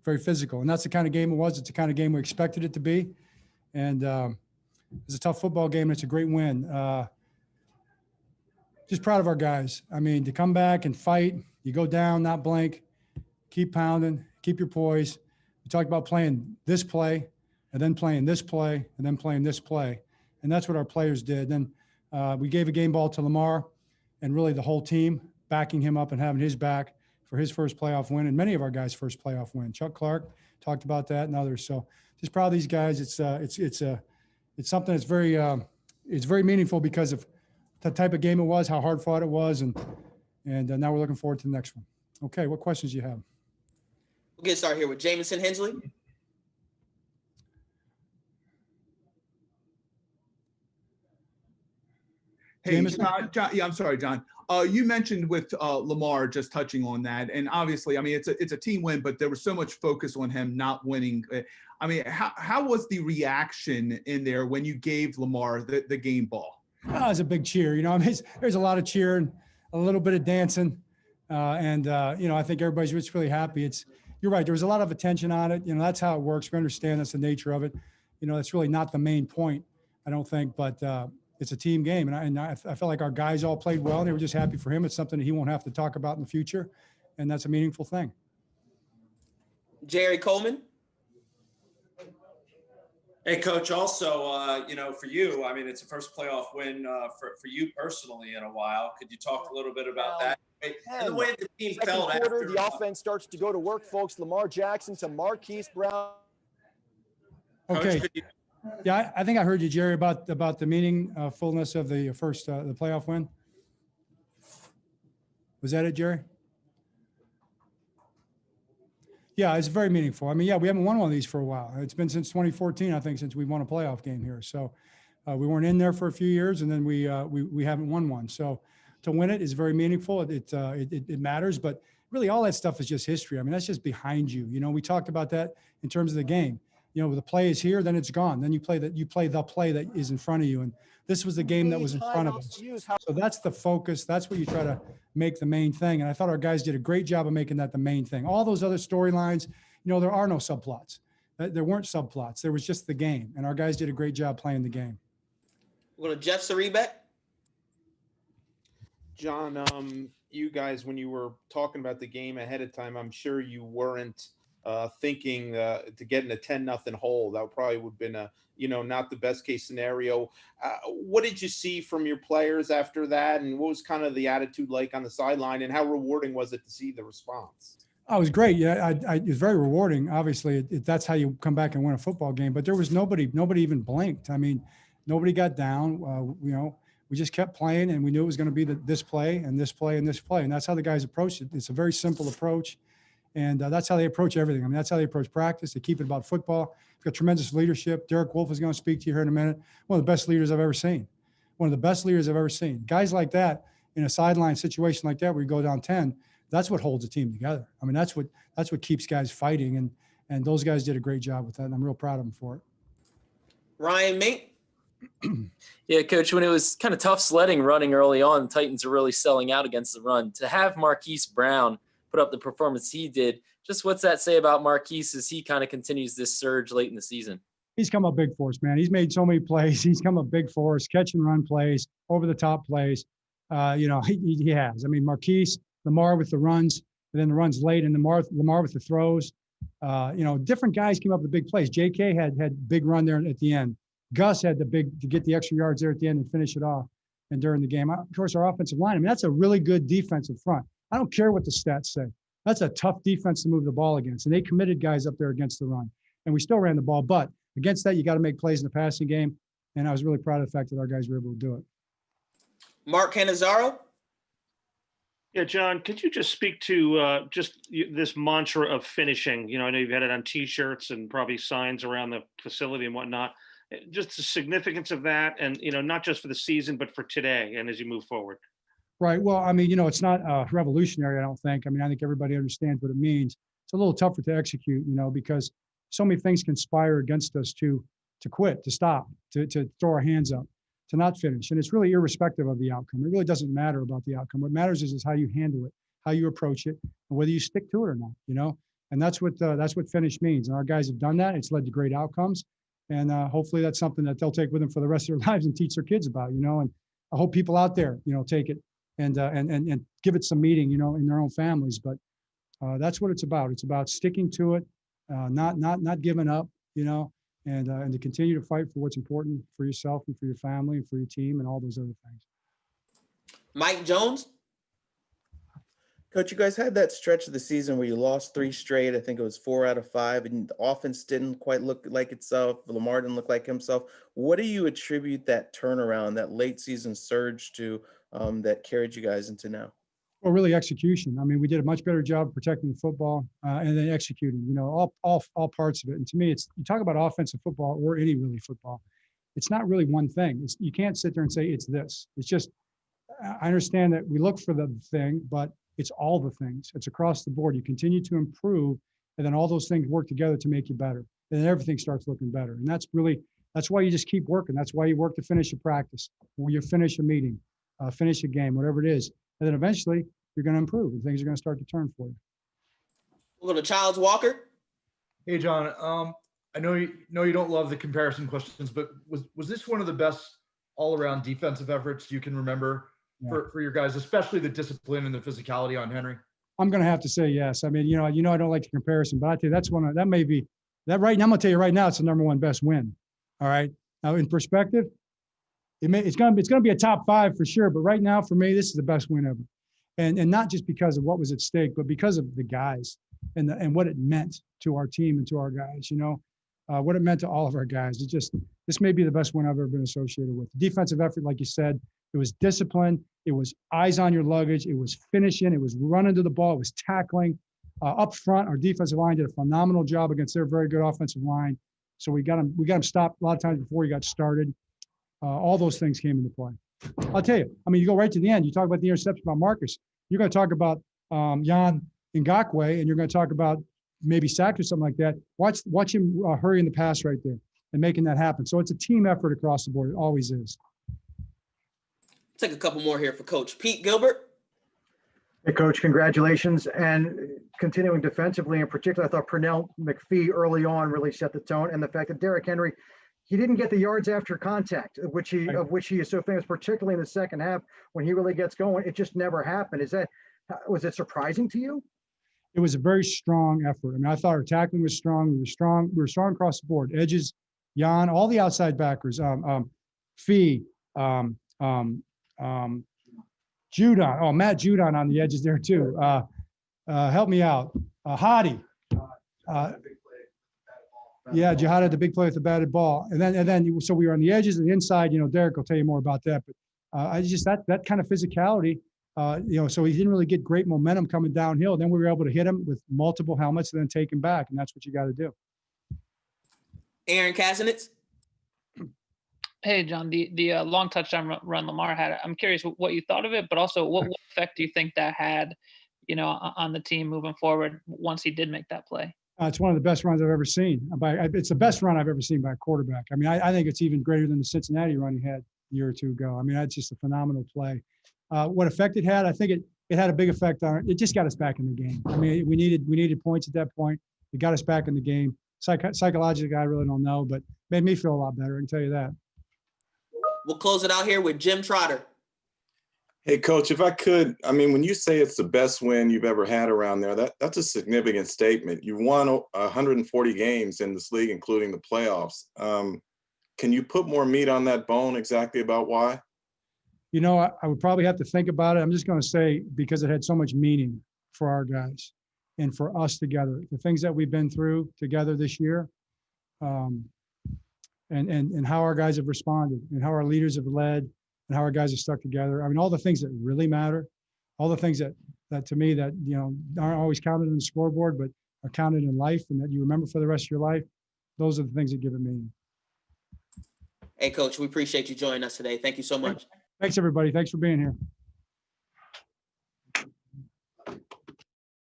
very physical. And that's the kind of game it was. It's the kind of game we expected it to be. And it's a tough football game. It's a great win. Just proud of our guys. I mean, to come back and fight, you go down, not blink, keep pounding, keep your poise. We talked about playing this play and then playing this play and then playing this play. And that's what our players did. Then we gave a game ball to Lamar and really the whole team, backing him up and having his back for his first playoff win and many of our guys' first playoff win. Chuck Clark talked about that and others. So just proud of these guys. It's something that's very meaningful because of the type of game it was, how hard fought it was, and now we're looking forward to the next one. Okay, what questions do you have? We'll get started here with Jamison Hensley. Hey, John, yeah, I'm sorry, John. You mentioned with Lamar, just touching on that, and obviously, I mean, it's a team win, but there was so much focus on him not winning. I mean, how was the reaction in there when you gave Lamar the game ball? Oh, it was a big cheer. You know, I mean, there's a lot of cheering, a little bit of dancing, and you know, I think everybody's just really happy. You're right. There was a lot of attention on it. You know, that's how it works. We understand that's the nature of it. You know, that's really not the main point, I don't think, but it's a team game. And I felt like our guys all played well and they were just happy for him. It's something that he won't have to talk about in the future. And that's a meaningful thing. Jerry Coleman. Hey, Coach, also, you know, for you, I mean, it's the first playoff win for you personally in a while. Could you talk a little bit about that? And the way the team felt after the offense starts to go to work, folks. Lamar Jackson to Marquise Brown. Okay. Yeah, I think I heard you, Jerry, about the meaningfulness of the first the playoff win. Was that it, Jerry? Yeah, it's very meaningful. I mean, yeah, we haven't won one of these for a while. It's been since 2014, I think, since we've won a playoff game here. So we weren't in there for a few years, and then we haven't won one. So to win it is very meaningful. It matters, but really all that stuff is just history. I mean, that's just behind you. You know, we talked about that in terms of the game. You know, the play is here, then it's gone. Then you play the play that is in front of you. And this was the game that was in front of us. So that's the focus. That's what you try to make the main thing. And I thought our guys did a great job of making that the main thing. All those other storylines, you know, there are no subplots. There weren't subplots. There was just the game. And our guys did a great job playing the game. We're going to Jeff Sarebek. John, you guys, when you were talking about the game ahead of time, I'm sure you weren't thinking to get in a 10-0 hole. That probably would have been not the best case scenario. What did you see from your players after that? And what was kind of the attitude like on the sideline, and how rewarding was it to see the response? Oh, it was great. Yeah, it was very rewarding. Obviously, that's how you come back and win a football game. But there was nobody even blinked. I mean, nobody got down. You know, we just kept playing, and we knew it was going to be this play and this play and this play. And that's how the guys approached it. It's a very simple approach. And that's how they approach everything. I mean, that's how they approach practice. They keep it about football. We've got tremendous leadership. Derek Wolfe is going to speak to you here in a minute. One of the best leaders I've ever seen. One of the best leaders I've ever seen. Guys like that in a sideline situation like that where you go down 10, that's what holds a team together. I mean, that's what keeps guys fighting. And those guys did a great job with that, and I'm real proud of them for it. Ryan Mate. Yeah, Coach, when it was kind of tough sledding running early on, the Titans are really selling out against the run. To have Marquise Brown put up the performance he did, just what's that say about Marquise as he kind of continues this surge late in the season? He's come up big for us, man. He's made so many plays. He's come up big for us, catch and run plays, over the top plays. You know, he has. I mean, Marquise, Lamar with the runs, and then the runs late, and Lamar with the throws. You know, different guys came up with big plays. J.K. had big run there at the end. Gus had to get the extra yards there at the end and finish it off. And during the game, of course, our offensive line. I mean, that's a really good defensive front. I don't care what the stats say. That's a tough defense to move the ball against. And they committed guys up there against the run. And we still ran the ball. But against that, you got to make plays in the passing game. And I was really proud of the fact that our guys were able to do it. Mark Cannizzaro. Yeah, John, could you just speak to just this mantra of finishing? You know, I know you've had it on T-shirts and probably signs around the facility and whatnot. Just the significance of that, and, you know, not just for the season, but for today and as you move forward. Right. Well, I mean, you know, it's not revolutionary, I don't think. I mean, I think everybody understands what it means. It's a little tougher to execute, you know, because so many things conspire against us to quit, to stop, to throw our hands up, to not finish. And it's really irrespective of the outcome. It really doesn't matter about the outcome. What matters is how you handle it, how you approach it, and whether you stick to it or not. You know, And that's what finish means. And our guys have done that. It's led to great outcomes. And hopefully that's something that they'll take with them for the rest of their lives and teach their kids about, and I hope people out there, take it and give it some meaning, in their own families. But that's what it's about. It's about sticking to it, not giving up, and to continue to fight for what's important for yourself and for your family and for your team and all those other things. Mike Jones. Coach, you guys had that stretch of the season where you lost 3 straight. I think it was 4 out of 5, and the offense didn't quite look like itself. Lamar didn't look like himself. What do you attribute that turnaround, that late season surge to that carried you guys into now? Well, really execution. I mean, we did a much better job protecting the football and then executing, all parts of it. And to me, you talk about offensive football or any really football. It's not really one thing. You can't sit there and say it's this. It's just, I understand that we look for the thing, but it's all the things. It's across the board. You continue to improve, and then all those things work together to make you better. And then everything starts looking better. And that's why you just keep working. That's why you work to finish a practice, or you finish a meeting, finish a game, whatever it is. And then eventually you're going to improve and things are going to start to turn for you. We'll go to Childs Walker. Hey, John. I know you don't love the comparison questions, but was this one of the best all-around defensive efforts you can remember for your guys, especially the discipline and the physicality on Henry? I'm going to have to say yes. I mean, I don't like the comparison, but I tell you, that's that may be that right now. I'm going to tell you right now, it's the number 1 best win. All right. Now in perspective, it's going to be a top 5 for sure. But right now for me, this is the best win ever. And not just because of what was at stake, but because of the guys and what it meant to our team and to our guys, what it meant to all of our guys. This may be the best one I've ever been associated with. The defensive effort, like you said, it was discipline. It was eyes on your luggage. It was finishing. It was running to the ball. It was tackling. Up front, our defensive line did a phenomenal job against their very good offensive line. So we got them stopped a lot of times before he got started. All those things came into play. I'll tell you, I mean, you go right to the end. You talk about the interception about Marcus. You're going to talk about Jan Ngakwe, and you're going to talk about maybe sacks or something like that. Watch him hurrying the pass right there and making that happen. So it's a team effort across the board. It always is. Take a couple more here for Coach Pete Gilbert. Hey, Coach, congratulations. And continuing defensively in particular, I thought Pernell McPhee early on really set the tone. And the fact that Derrick Henry, he didn't get the yards after contact, of which he is so famous, particularly in the second half when he really gets going. It just never happened. Was it surprising to you? It was a very strong effort. I mean, I thought our tackling was strong. We were strong across the board. Edges, Jan, all the outside backers, Fee, Judon. Oh, Matt Judon on the edges there too. Help me out. Hadi. Yeah, Jihad had the big play with the batted ball, and then so we were on the edges and the inside. Derek will tell you more about that, but I just that kind of physicality. So he didn't really get great momentum coming downhill. Then we were able to hit him with multiple helmets and then take him back, and that's what you got to do. Aaron Kasanitz. Hey, John, the long touchdown run Lamar had, I'm curious what you thought of it, but also what effect do you think that had, on the team moving forward once he did make that play? It's one of the best runs I've ever seen. It's the best run I've ever seen by a quarterback. I mean, I think it's even greater than the Cincinnati run he had a year or two ago. I mean, that's just a phenomenal play. What effect it had, I think it had a big effect on it. It just got us back in the game. I mean, we needed points at that point. It got us back in the game. Psychologically, I really don't know, but made me feel a lot better, I can tell you that. We'll close it out here with Jim Trotter. Hey, Coach, if I could, I mean, when you say it's the best win you've ever had around there, that's a significant statement. You've won 140 games in this league, including the playoffs. Can you put more meat on that bone exactly about why? I would probably have to think about it. I'm just going to say because it had so much meaning for our guys and for us together. The things that we've been through together this year, and how our guys have responded and how our leaders have led and how our guys have stuck together. I mean, all the things that really matter, all the things that to me that, aren't always counted on the scoreboard, but are counted in life and that you remember for the rest of your life. Those are the things that give it meaning. Hey, Coach, we appreciate you joining us today. Thank you so much. Thanks, everybody. Thanks for being here.